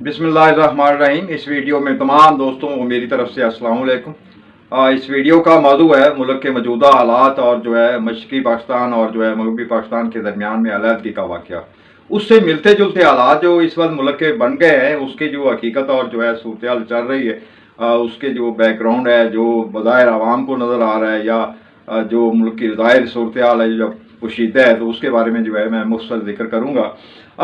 बिस्मिल्लाहिर्रहमानिर्रहीम। इस वीडियो में तमाम दोस्तों को मेरी तरफ से अस्सलाम वालेकुम। इस वीडियो का मौजू है मुल्क के मौजूदा हालात और जो है मशरक़ी पाकिस्तान और जो है मगरबी पाकिस्तान के दरमियान में अलहदगी का वाक़या, उससे मिलते जुलते हालात जो इस वक्त मुल्क के बन गए हैं, उसकी जो हकीकत और जो है सूरत चल रही है, उसके जो बैकग्राउंड है, जो बज़ाहिर आवाम को नज़र आ रहा है, या जो मुल्क की ज़ाहिर सूरत हाल है जो पोशीदा है, तो उसके बारे में जो है मैं मुख्तसर जिक्र करूँगा।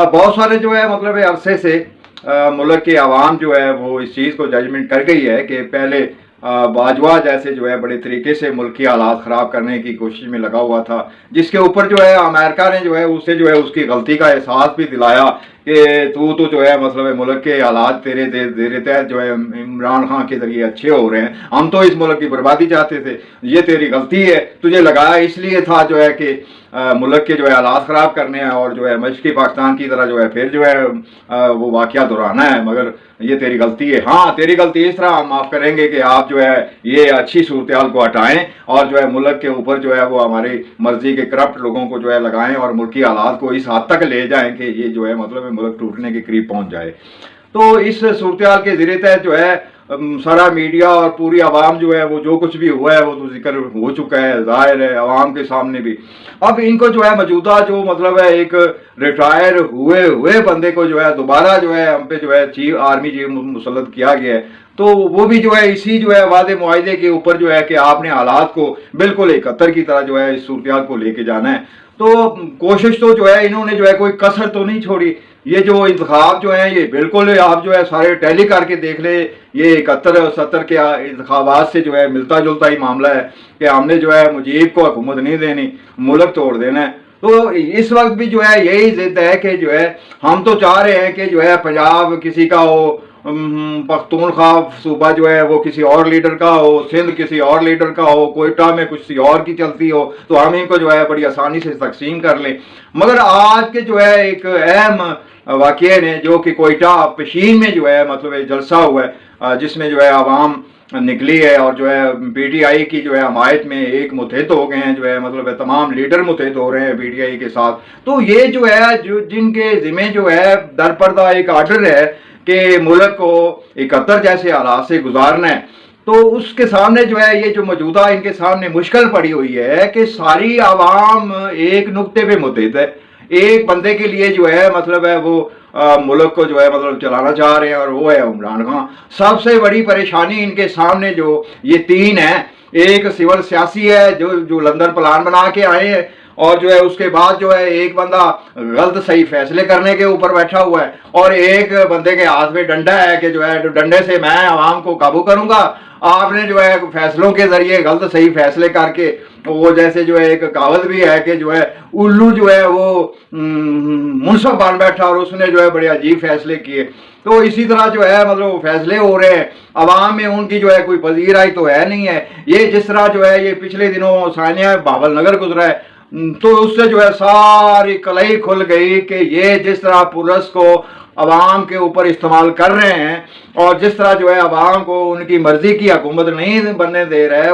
बहुत सारे जो है मतलब अरसे से मुल्क की आवाम जो है वो इस चीज़ को जजमेंट कर गई है कि पहले बाजवा जैसे जो है बड़े तरीके से मुल्क की हालात ख़राब करने की कोशिश में लगा हुआ था, जिसके ऊपर जो है अमेरिका ने जो है उसे जो है उसकी गलती का एहसास भी दिलाया कि तू तो जो है मतलब मुल्क के हालात तेरे जेर तहत जो है इमरान खान के ज़रिए अच्छे हो रहे हैं, हम तो इस मुल्क की बर्बादी चाहते थे, ये तेरी गलती है, तुझे लगाया इसलिए था जो है कि मुल्क के जो है हालात ख़राब करने हैं और जो है मशरक़ी पाकिस्तान की तरह जो है फिर जो है वो वाक़या दोहराना है, मगर ये तेरी गलती है। हाँ, तेरी गलती इस तरह हम माफ़ करेंगे कि आप जो है ये अच्छी सूरत हाल को हटाएँ और जो है मुल्क के ऊपर जो है वो हमारी मर्ज़ी के करप्ट लोगों को जो है लगाएँ और मुल्की हालात को इस हद तक ले जाएँ कि ये जो है मतलब मुल्क टूटने के करीब पहुँच जाए। तो इस सूरत हाल के ज़रिए तहत जो है सारा मीडिया और पूरी आवाम जो है वो जो कुछ भी हुआ है वो तो जिक्र हो चुका है, जाहिर है आवाम के सामने भी। अब इनको जो है मौजूदा जो मतलब है एक रिटायर हुए बंदे को जो है दोबारा जो है हम पे जो है चीफ आर्मी चीफ मुसल्लत किया गया है, तो वो भी जो है इसी जो है वादे मुआहदे के ऊपर जो है कि आपने हालात को बिल्कुल एक कतर की तरह जो है इस सूरत हाल को लेके जाना है। तो कोशिश तो जो है इन्होंने जो है कोई कसर तो नहीं छोड़ी। ये जो इंतखाब जो है ये बिल्कुल आप जो है सारे टैली करके देख ले, ये 71-70 के इंतखाबात से जो है मिलता जुलता ही मामला है कि हमने जो है मुजीब को हुकूमत नहीं देनी, मुल्क तोड़ देना है। तो इस वक्त भी जो है यही जिद है कि जो है हम तो चाह रहे हैं कि जो है पंजाब किसी का हो, पख्तूनख्वा सूबा जो है वो किसी और लीडर का हो, सिंध किसी और लीडर का हो, कोयटा में किसी और की चलती हो, तो हम इनको जो है बड़ी आसानी से तकसीम कर लें। मगर आज के जो है एक अहम वाक़ये ने जो कि कोयटा पशीन में जो है मतलब जलसा हुआ है, जिसमें जो है आवाम निकली है और जो है पीटीआई की जो है हमायत में एक मुतहद हो गए हैं, जो है मतलब तमाम लीडर मुतहद हो रहे हैं पीटीआई के साथ। तो ये जो है जो जिनके ज़िम्मे जो है दरपर्दा एक आर्डर है कि मुल्क को 71 जैसे हालात से गुजारना है, तो उसके सामने जो है ये जो मौजूदा इनके सामने मुश्किल पड़ी हुई है कि सारी आवाम एक नुक्ते पे मुतहद है, एक बंदे के लिए जो है मतलब है वो मुल्क को जो है मतलब चलाना चाह रहे हैं और वो है इमरान खान। सबसे बड़ी परेशानी इनके सामने जो ये तीन है, एक सिविल सियासी है जो लंदन प्लान बना के आए हैं, और जो है उसके बाद जो है एक बंदा गलत सही फैसले करने के ऊपर बैठा हुआ है, और एक बंदे के हाथ में डंडा है कि जो है डंडे से मैं आवाम को काबू करूंगा। आपने जो है फैसलों के जरिए गलत सही फैसले करके वो जैसे जो है एक कहावत भी है कि जो है उल्लू जो है वो मुनसफ बन बैठा और उसने जो है बड़े अजीब फैसले किए। तो इसी तरह जो है मतलब फैसले हो रहे हैं, अवाम में उनकी जो है कोई पजीराई तो है नहीं है। ये जिस तरह जो है ये पिछले दिनों सानिया बाबल नगर गुजरा है, तो उससे जो है सारी कलई खुल गई कि ये जिस तरह पुलिस को अवाम के ऊपर इस्तेमाल कर रहे हैं और जिस तरह जो है अवाम को उनकी मर्जी की हुकूमत नहीं बनने दे रहा है।